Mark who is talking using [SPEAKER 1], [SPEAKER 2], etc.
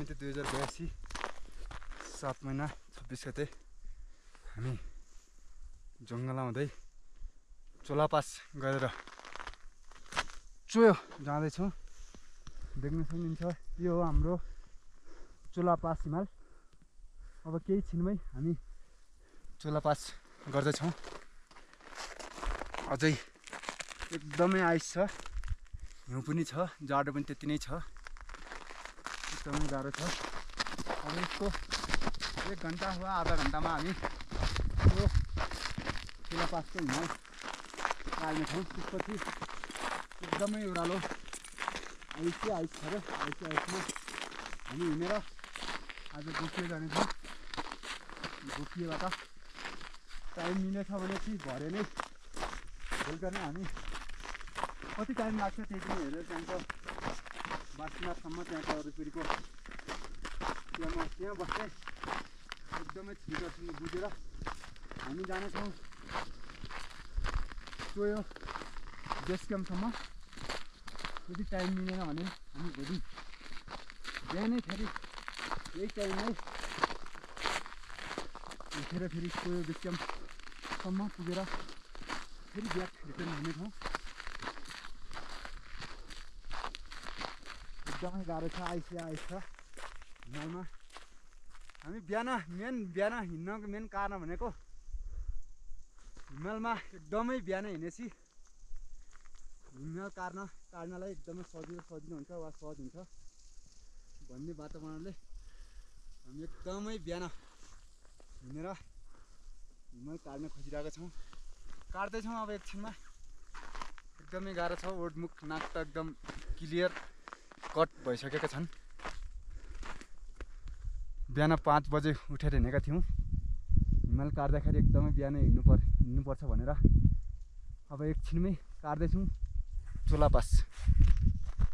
[SPEAKER 1] मिति 2082 7 महिना 26 गते हामी जङ्गलमा हुँदै चोलापास गरेर चोयो जाँदैछौँ। देख्न सक्नुहुन्छ यो हो हाम्रो चोलापास हिमाल। अब केही छिनमै हामी चोलापास गर्दैछौँ। अझै एकदमै आइस छ, हिउँ पनि छ, जाडो पनि त्यति नै छ, एकदमै गाह्रो छ। अब यसको 1 घन्टा वा आधा घन्टामा हामी यो चोलापासको हिमाल लाग्नेछौँ। त्यसपछि एकदमै ओह्रालो आइस छ र आइसमा हामी हिँडेर आज गोकियो जानेछौँ। गोकियोबाट टाइम मिलेछ भने चाहिँ भरे नै बेलुका नै हामी कति टाइम लाग्छ त्यही पनि हेरेर त्यहाँको बासुमासम्म त्यहाँको वरिपरिको त्यहाँ बस्दै एकदमै छिटो बुझेर हामी जानेछौँ चोयो बेस क्याम्पसम्म। यदि टाइम मिलेन भने हामी भोलि बिहानै फेरि यही टाइममै उठेर फेरि चोयो बेस क्याम्पसम्म पुगेर फेरि ब्याक रिटर्न हुनेछौँ। एकदमै गाह्रो छ, आइस छ हिमालमा। हामी बिहान हिँड्नको मेन कारण भनेको हिमालमा एकदमै बिहान हिँडेपछि हिमाल काट्नलाई एकदमै सजिलो हुन्छ वा सहज हुन्छ भन्ने वातावरणले हामी एकदमै बिहान हिँडेर हिमाल काट्न खोजिरहेका छौँ। काट्दैछौँ अब एकछिनमा। एकदमै गाह्रो छ, ओठमुख नाक त एकदम क्लियर कट भइसकेका छन्। बिहान 5 बजे उठेर हिँडेका थियौँ। हिमाल काट्दाखेरि एकदमै बिहानै हिँड्नुपर्छ भनेर अब एकछिनमै काट्दैछौँ चोलापास।